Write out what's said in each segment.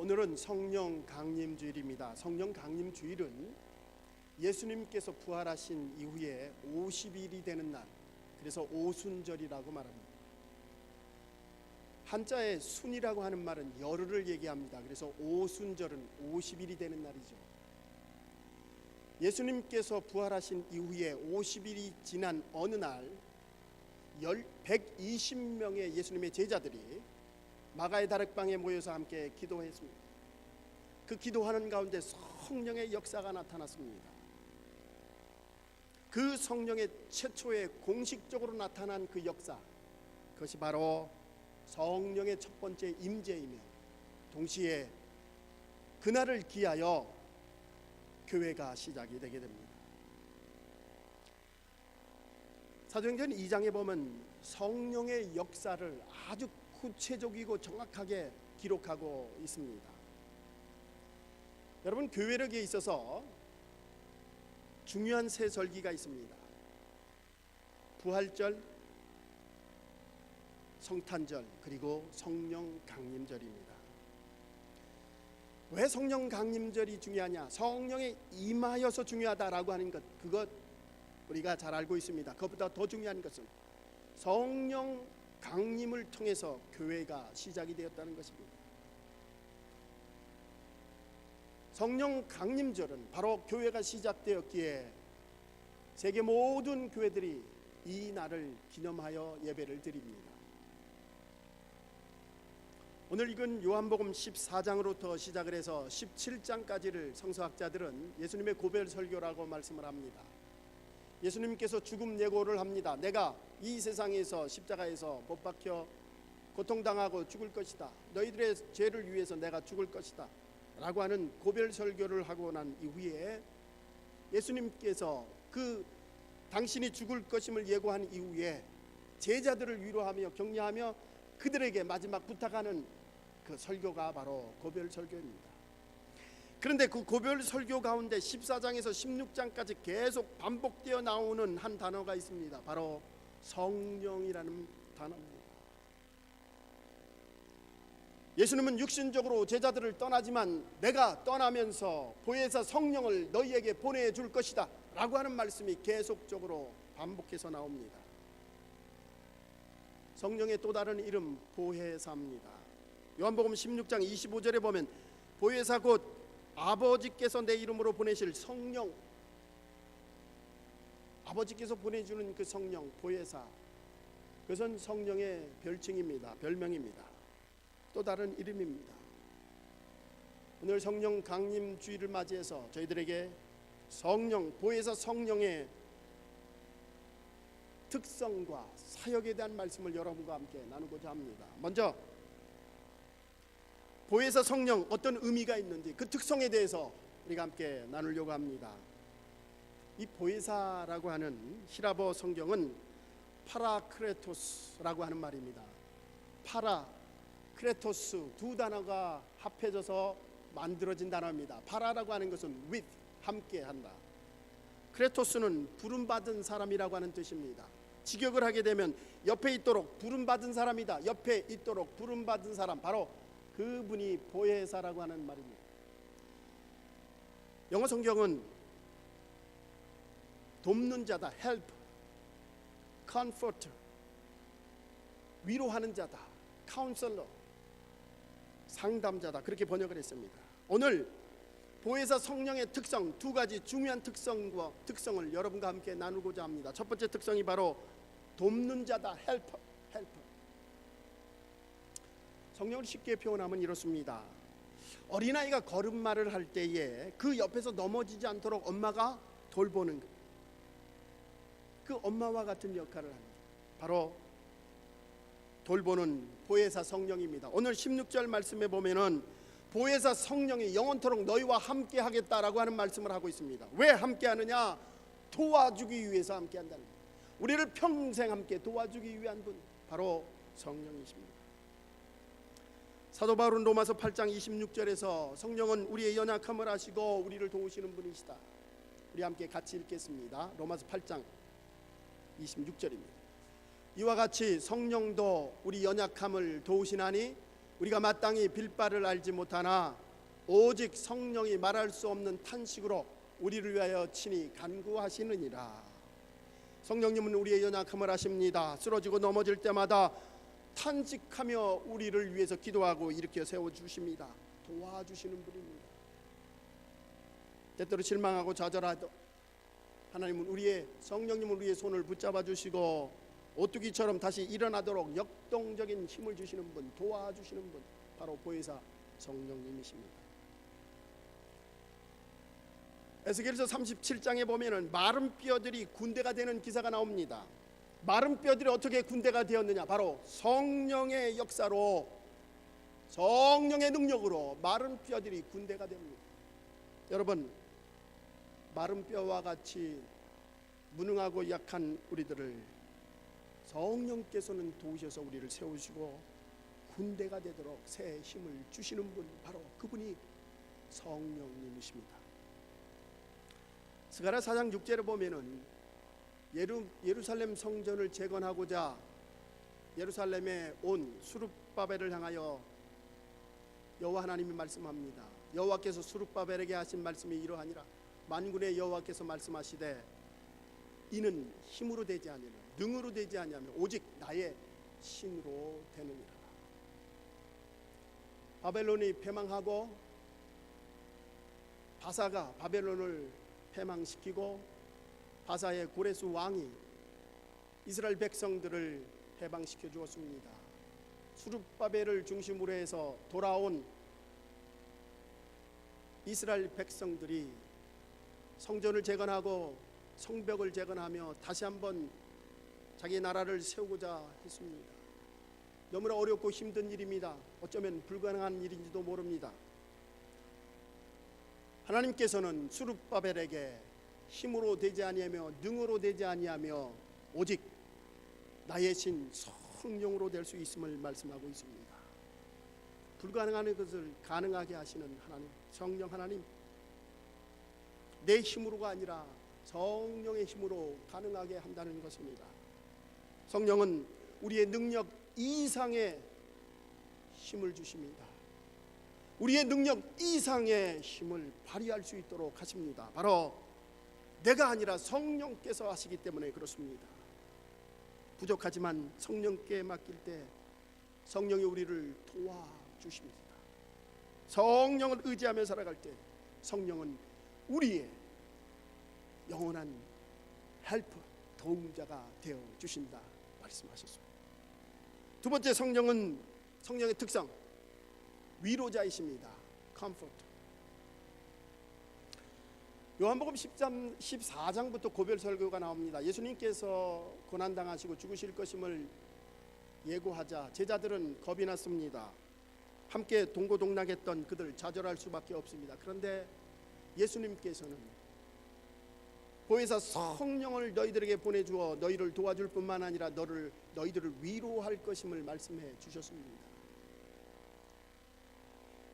오늘은 성령 강림 주일입니다. 성령 강림 주일은 예수님께서 부활하신 이후에 50일이 되는 날, 그래서 오순절이라고 말합니다. 한자의 순이라고 하는 말은 열흘을 얘기합니다. 그래서 오순절은 50일이 되는 날이죠. 예수님께서 부활하신 이후에 50일이 지난 어느 날 120명의 예수님의 제자들이 마가의 다락방에 모여서 함께 기도했습니다. 그 기도하는 가운데 성령의 역사가 나타났습니다. 그 성령의 최초의 공식적으로 나타난 그 역사, 그것이 바로 성령의 첫 번째 임재이며 동시에 그날을 기하여 교회가 시작이 되게 됩니다. 사도행전 2장에 보면 성령의 역사를 아주 구체적이고 정확하게 기록하고 있습니다. 여러분, 교회력에 있어서 중요한 세 절기가 있습니다. 부활절, 성탄절, 그리고 성령 강림절입니다. 왜 성령 강림절이 중요하냐? 성령에 임하여서 중요하다라고 하는 것, 그것 우리가 잘 알고 있습니다. 그것보다 더 중요한 것은 성령 강림을 통해서 교회가 시작이 되었다는 것입니다. 성령 강림절은 바로 교회가 시작되었기에 세계 모든 교회들이 이 날을 기념하여 예배를 드립니다. 오늘 읽은 요한복음 14장으로부터 시작을 해서 17장까지를 성서학자들은 예수님의 고별 설교라고 말씀을 합니다. 예수님께서 죽음 예고를 합니다. 내가 이 세상에서 십자가에서 못 박혀 고통당하고 죽을 것이다. 너희들의 죄를 위해서 내가 죽을 것이다 라고 하는 고별 설교를 하고 난 이후에 예수님께서 그 당신이 죽을 것임을 예고한 이후에 제자들을 위로하며 격려하며 그들에게 마지막 부탁하는 그 설교가 바로 고별 설교입니다. 그런데 그 고별 설교 가운데 14장에서 16장까지 계속 반복되어 나오는 한 단어가 있습니다. 바로 성령이라는 단어입니다. 예수님은 육신적으로 제자들을 떠나지만 내가 떠나면서 보혜사 성령을 너희에게 보내줄 것이다 라고 하는 말씀이 계속적으로 반복해서 나옵니다. 성령의 또 다른 이름 보혜사입니다. 요한복음 16장 25절에 보면 보혜사 곧 아버지께서 내 이름으로 보내실 성령, 아버지께서 보내주는 그 성령 보혜사, 그것은 성령의 별칭입니다. 별명입니다. 또 다른 이름입니다. 오늘 성령 강림 주일을 맞이해서 저희들에게 성령, 보혜사 성령의 특성과 사역에 대한 말씀을 여러분과 함께 나누고자 합니다. 먼저 보혜사 성령 어떤 의미가 있는지 그 특성에 대해서 우리가 함께 나누려고 합니다. 이 보혜사라고 하는 히라보 성경은 파라크레토스라고 하는 말입니다. 파라, 크레토스 두 단어가 합해져서 만들어진 단어입니다. 파라라고 하는 것은 with, 함께 한다. 크레토스는 부름받은 사람이라고 하는 뜻입니다. 직역을 하게 되면 옆에 있도록 부름받은 사람이다. 옆에 있도록 부름받은 사람, 바로 그분이 보혜사라고 하는 말입니다. 영어 성경은 돕는 자다, help, comforter, 위로하는 자다, counselor, 상담자다, 그렇게 번역을 했습니다. 오늘 보혜사 성령의 특성, 두 가지 중요한 특성을 여러분과 함께 나누고자 합니다. 첫 번째 특성이 바로 돕는 자다, helper. 성령을 쉽게 표현하면 이렇습니다. 어린아이가 걸음마를 할 때에 그 옆에서 넘어지지 않도록 엄마가 돌보는 것, 그 엄마와 같은 역할을 합니다. 바로 돌보는 보혜사 성령입니다. 오늘 16절 말씀에 보면은 보혜사 성령이 영원토록 너희와 함께 하겠다라고 하는 말씀을 하고 있습니다. 왜 함께 하느냐? 도와주기 위해서 함께 한다는 거예요. 우리를 평생 함께 도와주기 위한 분, 바로 성령이십니다. 사도 바울은 로마서 8장 26절에서 성령은 우리의 연약함을 아시고 우리를 도우시는 분이시다. 우리 함께 같이 읽겠습니다. 로마서 8장 26절입니다. 이와 같이 성령도 우리 연약함을 도우시나니 우리가 마땅히 빌바를 알지 못하나 오직 성령이 말할 수 없는 탄식으로 우리를 위하여 친히 간구하시느니라. 성령님은 우리의 연약함을 아십니다. 쓰러지고 넘어질 때마다 탄식하며 우리를 위해서 기도하고 일으켜 세워주십니다. 도와주시는 분입니다. 때때로 실망하고 좌절하도 하나님은 성령님은 우리의 손을 붙잡아 주시고 오뚜기처럼 다시 일어나도록 역동적인 힘을 주시는 분, 도와주시는 분, 바로 보혜사 성령님이십니다. 에스겔서 37장에 보면은 마른 뼈들이 군대가 되는 기사가 나옵니다. 마른 뼈들이 어떻게 군대가 되었느냐? 바로 성령의 역사로, 성령의 능력으로 마른 뼈들이 군대가 됩니다. 여러분, 마른 뼈와 같이 무능하고 약한 우리들을 성령께서는 도우셔서 우리를 세우시고 군대가 되도록 새 힘을 주시는 분, 바로 그분이 성령님이십니다. 스가랴 4장 6절에 보면은 예루살렘 성전을 재건하고자 예루살렘에 온 수룹바벨을 향하여 여호와 하나님이 말씀합니다. 여호와께서 수룹바벨에게 하신 말씀이 이러하니라. 만군의 여호와께서 말씀하시되 이는 힘으로 되지 아니하며 능으로 되지 아니하며 오직 나의 신으로 되느니라. 바벨론이 패망하고 바사가 바벨론을 패망시키고 바사의 고레스 왕이 이스라엘 백성들을 해방시켜 주었습니다. 수룹바벨을 중심으로 해서 돌아온 이스라엘 백성들이 성전을 재건하고 성벽을 재건하며 다시 한번 자기 나라를 세우고자 했습니다. 너무나 어렵고 힘든 일입니다. 어쩌면 불가능한 일인지도 모릅니다. 하나님께서는 수룹바벨에게 힘으로 되지 아니하며 능으로 되지 아니하며 오직 나의 신 성령으로 될 수 있음을 말씀하고 있습니다. 불가능한 것을 가능하게 하시는 하나님, 성령 하나님, 내 힘으로가 아니라 성령의 힘으로 가능하게 한다는 것입니다. 성령은 우리의 능력 이상의 힘을 주십니다. 우리의 능력 이상의 힘을 발휘할 수 있도록 하십니다. 바로 내가 아니라 성령께서 하시기 때문에 그렇습니다. 부족하지만 성령께 맡길 때 성령이 우리를 도와주십니다. 성령을 의지하며 살아갈 때 성령은 우리의 영원한 헬퍼, 도움자가 되어 주신다 말씀하셨습니다. 두 번째, 성령은 성령의 특성, 위로자이십니다. 컴포터. 요한복음 14장부터 고별 설교가 나옵니다. 예수님께서 고난당하시고 죽으실 것임을 예고하자 제자들은 겁이 났습니다. 함께 동고동락했던 그들 좌절할 수밖에 없습니다. 그런데 예수님께서는 보혜사 성령을 너희들에게 보내주어 너희를 도와줄 뿐만 아니라 너희들을 위로할 것임을 말씀해 주셨습니다.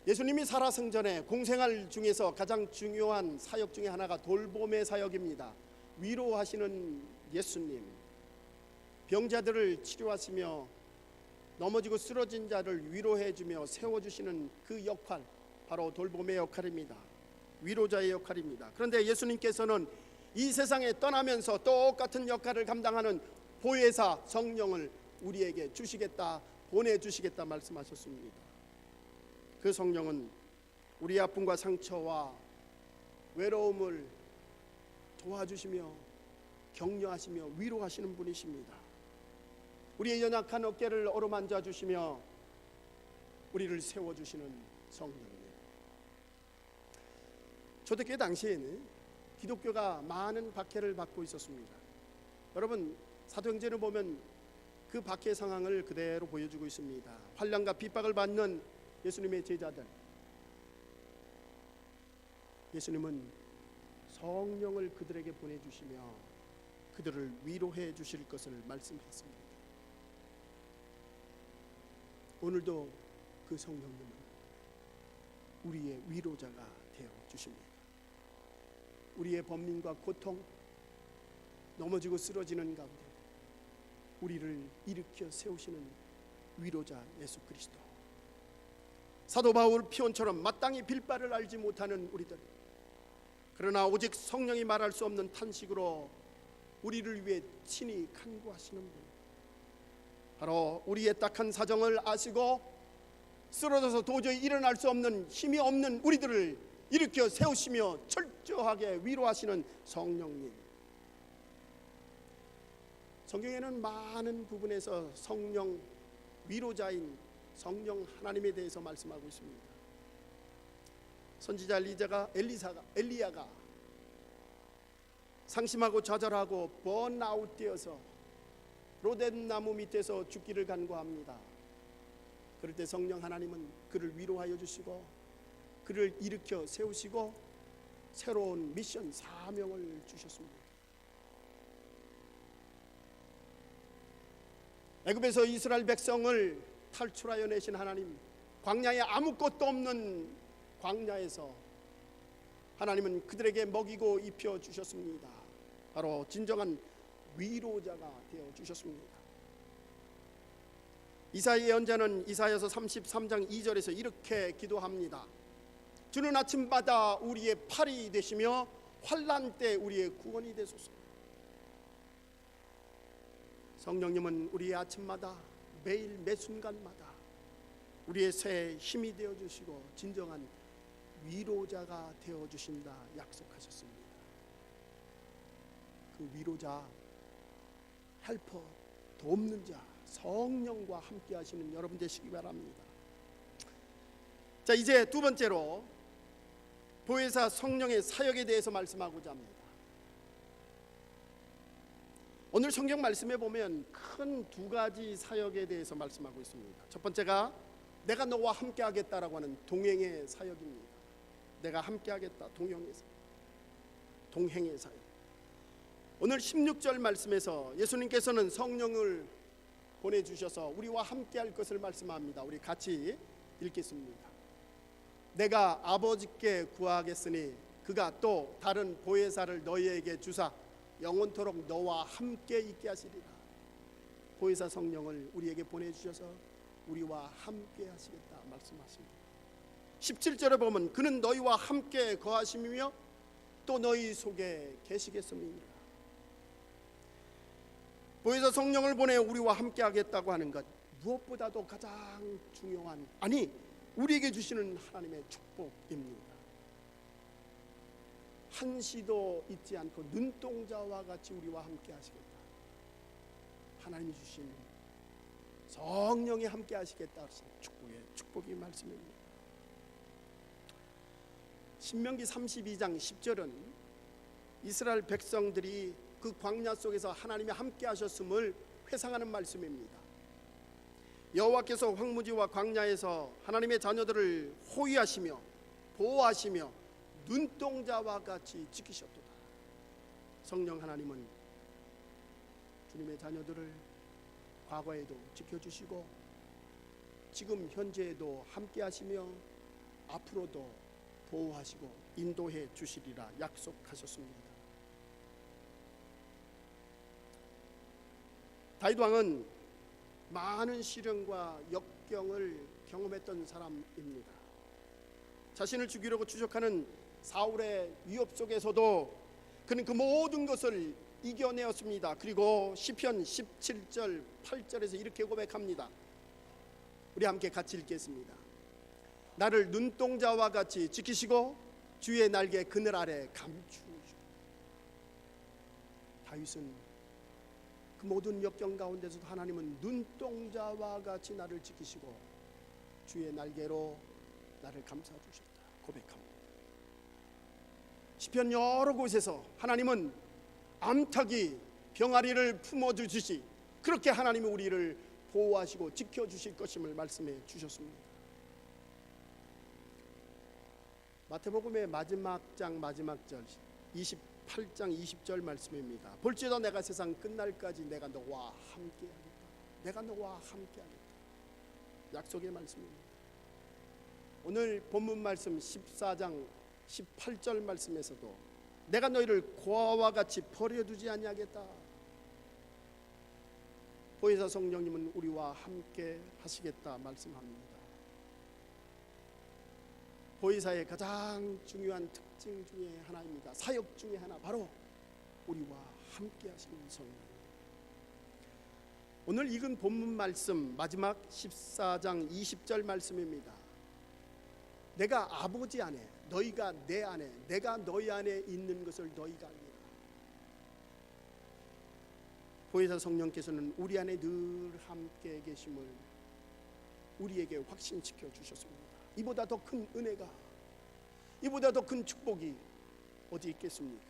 예수님이 살아생전에 공생활 중에서 가장 중요한 사역 중에 하나가 돌봄의 사역입니다. 위로하시는 예수님, 병자들을 치료하시며 넘어지고 쓰러진 자를 위로해주며 세워주시는 그 역할, 바로 돌봄의 역할입니다. 위로자의 역할입니다. 그런데 예수님께서는 이 세상에 떠나면서 똑같은 역할을 감당하는 보혜사 성령을 우리에게 주시겠다, 보내주시겠다 말씀하셨습니다. 그 성령은 우리의 아픔과 상처와 외로움을 도와주시며 격려하시며 위로하시는 분이십니다. 우리의 연약한 어깨를 어루만져 주시며 우리를 세워주시는 성령님. 초대교회 당시에는 기독교가 많은 박해를 받고 있었습니다. 여러분, 사도행전을 보면 그 박해 상황을 그대로 보여주고 있습니다. 환난과 핍박을 받는 예수님의 제자들, 예수님은 성령을 그들에게 보내주시며 그들을 위로해 주실 것을 말씀했습니다. 오늘도 그 성령님은 우리의 위로자가 되어 주십니다. 우리의 번민과 고통, 넘어지고 쓰러지는 가운데 우리를 일으켜 세우시는 위로자 예수 그리스도, 사도 바울 피온처럼 마땅히 빌바를 알지 못하는 우리들, 그러나 오직 성령이 말할 수 없는 탄식으로 우리를 위해 친히 간구하시는 분, 바로 우리의 딱한 사정을 아시고 쓰러져서 도저히 일어날 수 없는 힘이 없는 우리들을 일으켜 세우시며 철저하게 위로하시는 성령님. 성경에는 많은 부분에서 성령 위로자인 성령 하나님에 대해서 말씀하고 있습니다. 선지자 엘리야가 상심하고 좌절하고 번아웃되어서 로뎀나무 밑에서 죽기를 간구합니다. 그럴 때 성령 하나님은 그를 위로하여 주시고 그를 일으켜 세우시고 새로운 미션 사명을 주셨습니다. 애굽에서 이스라엘 백성을 탈출하여 내신 하나님, 광야에 아무것도 없는 광야에서 하나님은 그들에게 먹이고 입혀 주셨습니다. 바로 진정한 위로자가 되어 주셨습니다. 이사야의 연자는 이사야서 33장 2절에서 이렇게 기도합니다. 주는 아침마다 우리의 팔이 되시며 환난 때 우리의 구원이 되소서. 성령님은 우리의 아침마다 매일 매 순간마다 우리의 새해 힘이 되어 주시고 진정한 위로자가 되어 주신다 약속하셨습니다. 그 위로자, 헬퍼, 돕는 자, 성령과 함께 하시는 여러분 되시기 바랍니다. 자, 이제 두 번째로 보혜사 성령의 사역에 대해서 말씀하고자 합니다. 오늘 성경 말씀에 보면 큰 두 가지 사역에 대해서 말씀하고 있습니다. 첫 번째가 내가 너와 함께 하겠다라고 하는 동행의 사역입니다. 내가 함께 하겠다, 동행의 사역. 오늘 16절 말씀에서 예수님께서는 성령을 보내주셔서 우리와 함께 할 것을 말씀합니다. 우리 같이 읽겠습니다. 내가 아버지께 구하겠으니 그가 또 다른 보혜사를 너희에게 주사 영원토록 너와 함께 있게 하시리라. 보혜사 성령을 우리에게 보내주셔서 우리와 함께 하시겠다 말씀하십니다. 17절에 보면 그는 너희와 함께 거하심이며 또 너희 속에 계시겠음이니라. 보혜사 성령을 보내 우리와 함께 하겠다고 하는 것, 무엇보다도 가장 중요한, 아니 우리에게 주시는 하나님의 축복입니다. 한시도 잊지 않고 눈동자와 같이 우리와 함께 하시겠다. 하나님이 주신 성령이 함께 하시겠다 하신 축복의 말씀입니다. 신명기 32장 10절은 이스라엘 백성들이 그 광야 속에서 하나님이 함께 하셨음을 회상하는 말씀입니다. 여호와께서 황무지와 광야에서 하나님의 자녀들을 호위하시며 보호하시며 눈동자와 같이 지키셨도다. 성령 하나님은 주님의 자녀들을 과거에도 지켜주시고 지금 현재에도 함께 하시며 앞으로도 보호하시고 인도해 주시리라 약속하셨습니다. 다윗 왕은 많은 시련과 역경을 경험했던 사람입니다. 자신을 죽이려고 추적하는 사울의 위협 속에서도 그는 그 모든 것을 이겨내었습니다. 그리고 시편 17절 8절에서 이렇게 고백합니다. 우리 함께 같이 읽겠습니다. 나를 눈동자와 같이 지키시고 주의 날개 그늘 아래 감추시고. 다윗은 그 모든 역경 가운데서도 하나님은 눈동자와 같이 나를 지키시고 주의 날개로 나를 감싸주셨다 고백합니다. 시편 여러 곳에서 하나님은 암탉이 병아리를 품어주듯이 그렇게 하나님이 우리를 보호하시고 지켜주실 것임을 말씀해 주셨습니다. 마태복음의 마지막 장 마지막 절 28장 20절 말씀입니다. 볼지어다 내가 세상 끝날까지 내가 너와 함께하겠다. 내가 너와 함께하겠다. 약속의 말씀입니다. 오늘 본문 말씀 14장 18절 말씀에서도 내가 너희를 고아와 같이 버려두지 아니하겠다. 보혜사 성령님은 우리와 함께 하시겠다 말씀합니다. 보혜사의 가장 중요한 특징 중에 하나입니다. 사역 중에 하나, 바로 우리와 함께 하시는 성령. 오늘 읽은 본문 말씀 마지막 14장 20절 말씀입니다. 내가 아버지 안에, 너희가 내 안에, 내가 너희 안에 있는 것을 너희가 알리라. 보혜사 성령께서는 우리 안에 늘 함께 계심을 우리에게 확신시켜 주셨습니다. 이보다 더 큰 은혜가, 이보다 더 큰 축복이 어디 있겠습니까?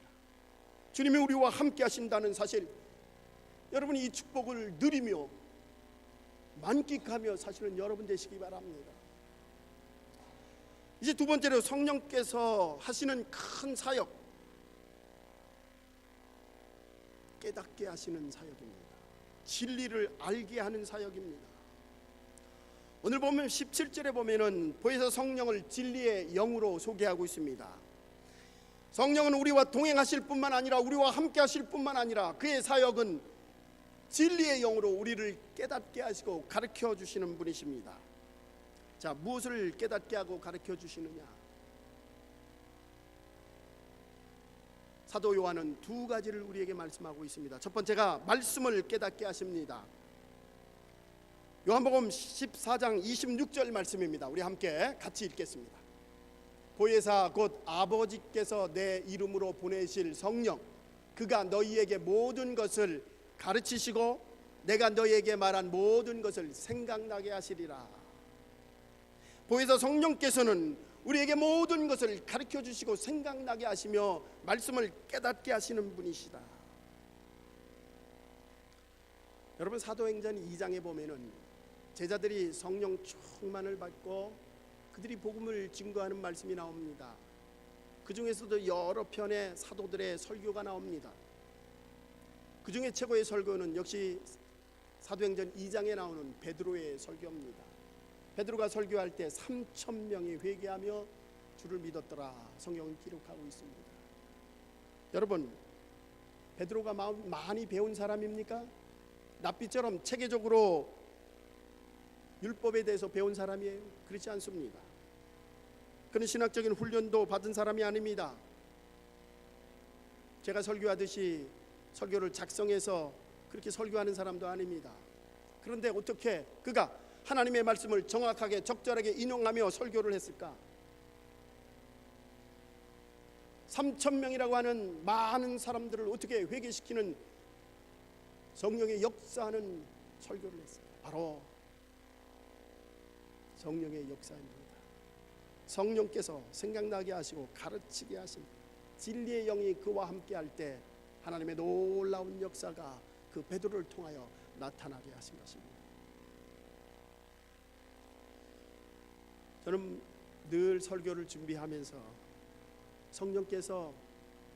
주님이 우리와 함께 하신다는 사실, 여러분이 이 축복을 누리며 만끽하며 사실은 여러분 되시기 바랍니다. 이제 두 번째로 성령께서 하시는 큰 사역, 깨닫게 하시는 사역입니다. 진리를 알게 하는 사역입니다. 오늘 보면 17절에 보면은 보혜사 성령을 진리의 영으로 소개하고 있습니다. 성령은 우리와 동행하실 뿐만 아니라, 우리와 함께 하실 뿐만 아니라, 그의 사역은 진리의 영으로 우리를 깨닫게 하시고 가르쳐 주시는 분이십니다. 자, 무엇을 깨닫게 하고 가르쳐 주시느냐? 사도 요한은 두 가지를 우리에게 말씀하고 있습니다. 첫 번째가 말씀을 깨닫게 하십니다. 요한복음 14장 26절 말씀입니다. 우리 함께 같이 읽겠습니다. 보혜사 곧 아버지께서 내 이름으로 보내실 성령, 그가 너희에게 모든 것을 가르치시고 내가 너희에게 말한 모든 것을 생각나게 하시리라. 보혜사 성령께서는 우리에게 모든 것을 가르쳐 주시고 생각나게 하시며 말씀을 깨닫게 하시는 분이시다. 여러분, 사도행전 2장에 보면은 제자들이 성령 충만을 받고 그들이 복음을 증거하는 말씀이 나옵니다. 그 중에서도 여러 편의 사도들의 설교가 나옵니다. 그 중에 최고의 설교는 역시 사도행전 2장에 나오는 베드로의 설교입니다. 베드로가 설교할 때 3,000명이 회개하며 주를 믿었더라, 성경은 기록하고 있습니다. 여러분, 베드로가 많이 배운 사람입니까? 납비처럼 체계적으로 율법에 대해서 배운 사람이에요? 그렇지 않습니다. 그는 신학적인 훈련도 받은 사람이 아닙니다. 제가 설교하듯이 설교를 작성해서 그렇게 설교하는 사람도 아닙니다. 그런데 어떻게 그가 하나님의 말씀을 정확하게 적절하게 인용하며 설교를 했을까? 3,000명이라고 하는 많은 사람들을 어떻게 회개시키는 성령의 역사하는 설교를 했어요? 바로 성령의 역사입니다. 성령께서 생각나게 하시고 가르치게 하신 진리의 영이 그와 함께 할 때 하나님의 놀라운 역사가 그 베드로를 통하여 나타나게 하신 것입니다. 저는 늘 설교를 준비하면서 성령께서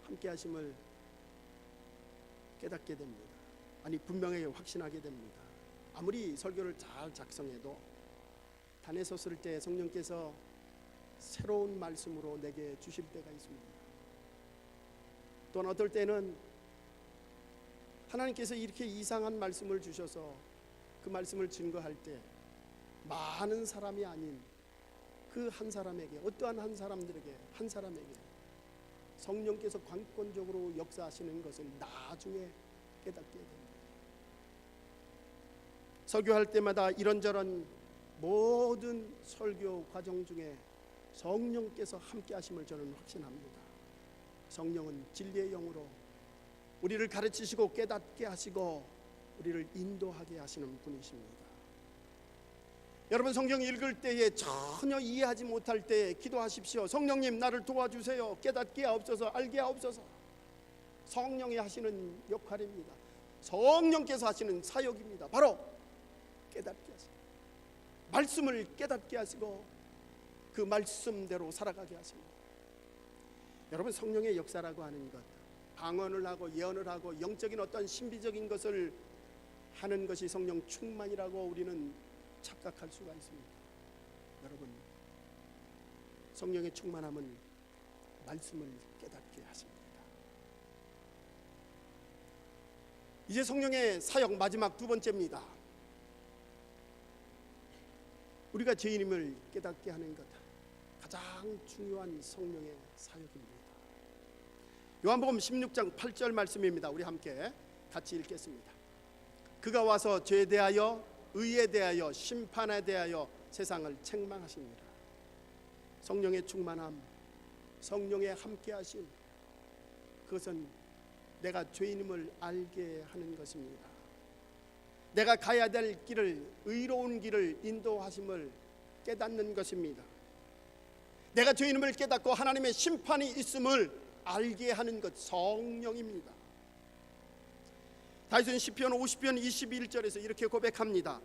함께 하심을 깨닫게 됩니다. 아니, 분명하게 확신하게 됩니다. 아무리 설교를 잘 작성해도 단에 섰을 때 성령께서 새로운 말씀으로 내게 주실 때가 있습니다. 또는 어떨 때는 하나님께서 이렇게 이상한 말씀을 주셔서 그 말씀을 증거할 때 많은 사람이 아닌 그 한 사람에게, 어떠한 한 사람들에게, 한 사람에게 성령께서 관건적으로 역사하시는 것을 나중에 깨닫게 됩니다. 설교할 때마다 이런저런 모든 설교 과정 중에 성령께서 함께 하심을 저는 확신합니다. 성령은 진리의 영으로 우리를 가르치시고 깨닫게 하시고 우리를 인도하게 하시는 분이십니다. 여러분, 성경 읽을 때에 전혀 이해하지 못할 때 기도하십시오. 성령님, 나를 도와주세요. 깨닫게 하옵소서, 알게 하옵소서. 성령이 하시는 역할입니다. 성령께서 하시는 사역입니다. 바로 깨닫게 하시고 말씀을 깨닫게 하시고 그 말씀대로 살아가게 하십니다. 여러분, 성령의 역사라고 하는 것, 방언을 하고 예언을 하고 영적인 어떤 신비적인 것을 하는 것이 성령 충만이라고 우리는 착각할 수가 있습니다. 여러분, 성령의 충만함은 말씀을 깨닫게 하십니다. 이제 성령의 사역 마지막 두 번째입니다. 우리가 죄인임을 깨닫게 하는 것. 가장 중요한 성령의 사역입니다. 요한복음 16장 8절 말씀입니다. 우리 함께 같이 읽겠습니다. 그가 와서 죄에 대하여 의에 대하여 심판에 대하여 세상을 책망하시니라. 성령의 충만함, 성령의 함께하심, 그것은 내가 죄인임을 알게 하는 것입니다. 내가 가야 될 길을, 의로운 길을 인도하심을 깨닫는 것입니다. 내가 죄인임을 깨닫고 하나님의 심판이 있음을 알게 하는 것, 성령입니다. 다윗은 시편 50편 21절에서 이렇게 고백합니다.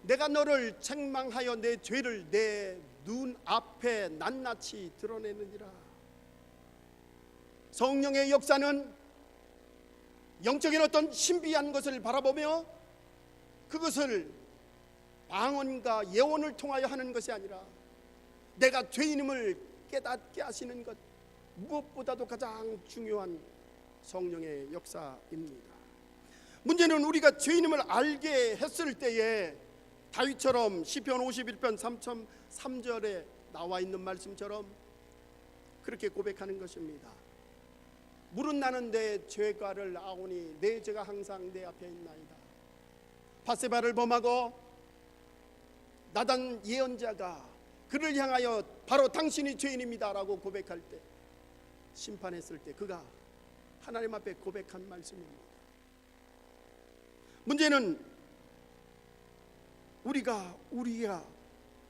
내가 너를 책망하여 내 죄를 내 눈앞에 낱낱이 드러내느니라. 성령의 역사는 영적인 어떤 신비한 것을 바라보며 그것을 방언과 예언을 통하여 하는 것이 아니라 내가 죄인임을 깨닫게 하시는 것, 무엇보다도 가장 중요한 성령의 역사입니다. 문제는 우리가 죄인임을 알게 했을 때에 다윗처럼 시편 51편 3절에 나와 있는 말씀처럼 그렇게 고백하는 것입니다. 물은 나는 내 죄가를 아오니 내 죄가 항상 내 앞에 있나이다. 바세바를 범하고 나단 예언자가 그를 향하여 바로 당신이 죄인입니다 라고 고백할 때, 심판했을 때 그가 하나님 앞에 고백한 말씀입니다. 문제는 우리가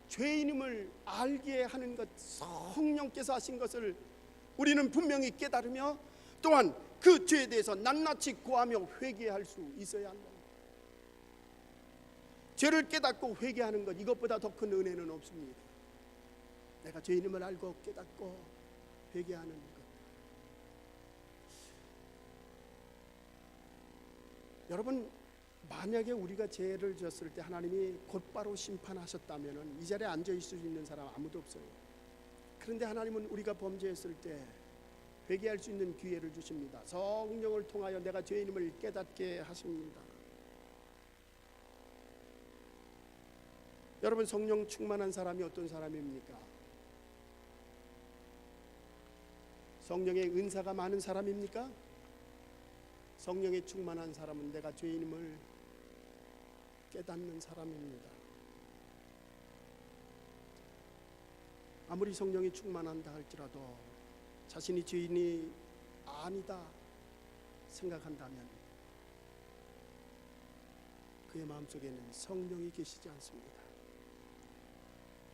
죄인임을 알게 하는 것, 성령께서 하신 것을 우리는 분명히 깨달으며 또한 그 죄에 대해서 낱낱이 고하며 회개할 수 있어야 한다. 죄를 깨닫고 회개하는 것, 이것보다 더 큰 은혜는 없습니다. 내가 죄인임을 알고 깨닫고 회개하는 것. 여러분, 만약에 우리가 죄를 지었을 때 하나님이 곧바로 심판하셨다면 이 자리에 앉아 있을 수 있는 사람 아무도 없어요. 그런데 하나님은 우리가 범죄했을 때 회개할 수 있는 기회를 주십니다. 성령을 통하여 내가 죄인임을 깨닫게 하십니다. 여러분, 성령 충만한 사람이 어떤 사람입니까? 성령의 은사가 많은 사람입니까? 성령에 충만한 사람은 내가 죄인임을 깨닫는 사람입니다. 아무리 성령이 충만한다 할지라도 자신이 죄인이 아니다 생각한다면 그의 마음속에는 성령이 계시지 않습니다.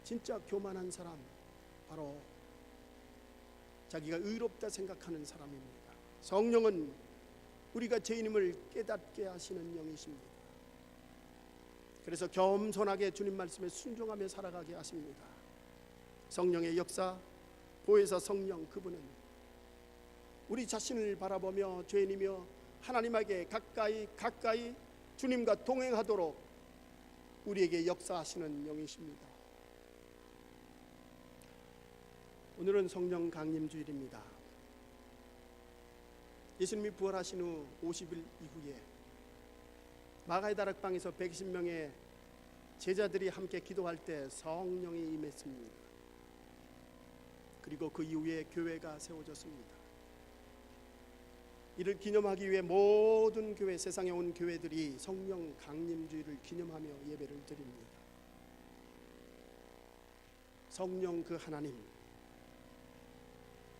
진짜 교만한 사람, 바로 자기가 의롭다 생각하는 사람입니다. 성령은 우리가 죄인임을 깨닫게 하시는 영이십니다. 그래서 겸손하게 주님 말씀에 순종하며 살아가게 하십니다. 성령의 역사, 보혜사 성령, 그분은 우리 자신을 바라보며 죄인이며 하나님에게 가까이 주님과 동행하도록 우리에게 역사하시는 영이십니다. 오늘은 성령 강림 주일입니다. 예수님이 부활하신 후 50일 이후에 마가의 다락방에서 120명의 제자들이 함께 기도할 때 성령이 임했습니다. 그리고 그 이후에 교회가 세워졌습니다. 이를 기념하기 위해 모든 교회, 세상에 온 교회들이 성령 강림주일을 기념하며 예배를 드립니다. 성령 그 하나님,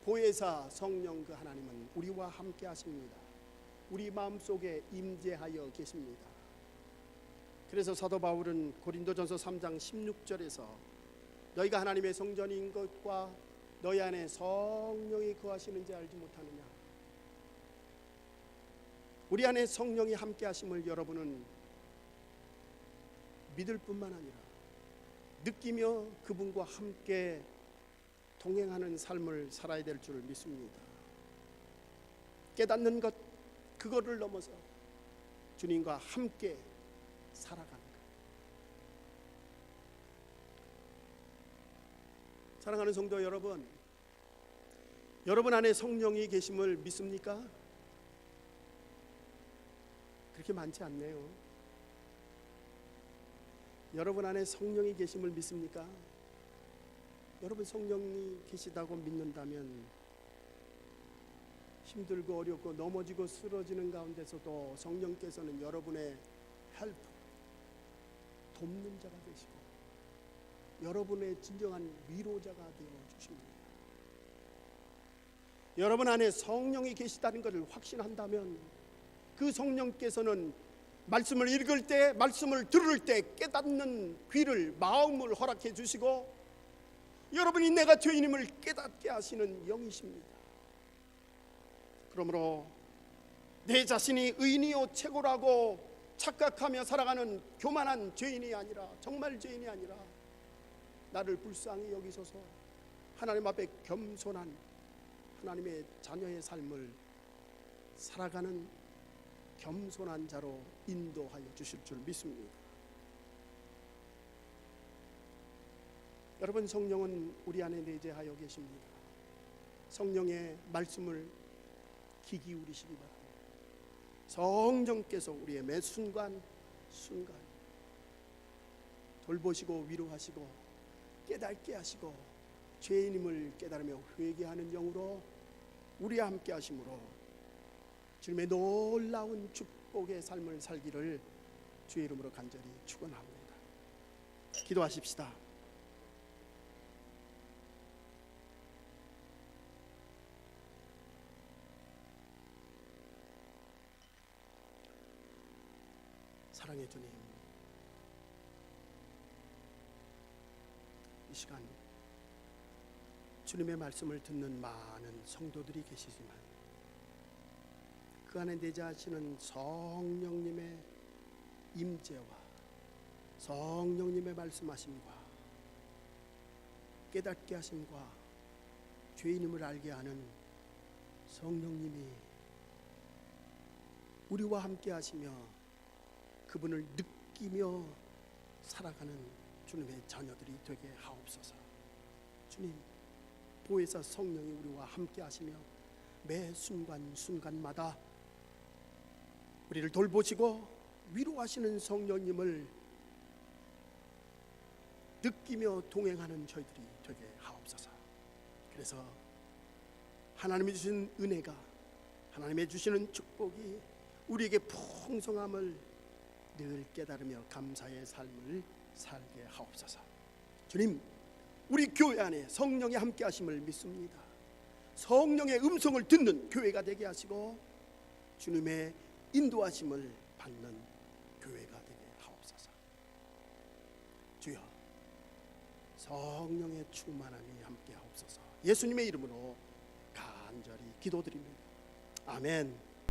보혜사 성령 그 하나님은 우리와 함께 하십니다. 우리 마음속에 임재하여 계십니다. 그래서 사도 바울은 고린도전서 3장 16절에서 너희가 하나님의 성전인 것과 너희 안에 성령이 거하시는지 알지 못하느냐. 우리 안에 성령이 함께 하심을 여러분은 믿을 뿐만 아니라 느끼며 그분과 함께 동행하는 삶을 살아야 될 줄 믿습니다. 깨닫는 것, 그거를 넘어서 주님과 함께 살아가는 것. 사랑하는 성도 여러분, 여러분 안에 성령이 계심을 믿습니까? 그렇게 많지 않네요. 여러분 안에 성령이 계심을 믿습니까? 여러분 성령이 계시다고 믿는다면 힘들고 어렵고 넘어지고 쓰러지는 가운데서도 성령께서는 여러분의 헬프, 돕는 자가 되시고 여러분의 진정한 위로자가 되어 주십니다. 여러분 안에 성령이 계시다는 것을 확신한다면 그 성령께서는 말씀을 읽을 때, 말씀을 들을 때 깨닫는 귀를, 마음을 허락해 주시고 여러분이 내가 죄인임을 깨닫게 하시는 영이십니다. 그러므로 내 자신이 의인이요 최고라고 착각하며 살아가는 교만한 죄인이 아니라, 정말 죄인이 아니라 나를 불쌍히 여기소서 하나님 앞에 겸손한 하나님의 자녀의 삶을 살아가는 겸손한 자로 인도하여 주실 줄 믿습니다. 여러분, 성령은 우리 안에 내재하여 계십니다. 성령의 말씀을 귀 기울이시기 바랍니다. 성령께서 우리의 매 순간 돌보시고 위로하시고 깨닫게 하시고 죄인임을 깨달으며 회개하는 영으로 우리와 함께 하심으로 주님의 놀라운 축복의 삶을 살기를 주의 이름으로 간절히 축원합니다. 기도하십시다. 사랑의 주님, 이 시간 주님의 말씀을 듣는 많은 성도들이 계시지만 그 안에 내재하시는 성령님의 임재와 성령님의 말씀하심과 깨닫게 하심과 죄인임을 알게 하는 성령님이 우리와 함께 하시며 그분을 느끼며 살아가는 주님의 자녀들이 되게 하옵소서. 주님, 보혜사 성령이 우리와 함께 하시며 매 순간마다 우리를 돌보시고 위로하시는 성령님을 느끼며 동행하는 저희들이 되게 하옵소서. 그래서 하나님이 주신 은혜가, 하나님이 주시는 축복이 우리에게 풍성함을 늘 깨달으며 감사의 삶을 살게 하옵소서. 주님, 우리 교회 안에 성령이 함께 하심을 믿습니다. 성령의 음성을 듣는 교회가 되게 하시고 주님의 인도하심을 받는 교회가 되게 하옵소서. 주여, 성령의 충만함이 함께 하옵소서. 예수님의 이름으로 간절히 기도드립니다. 아멘.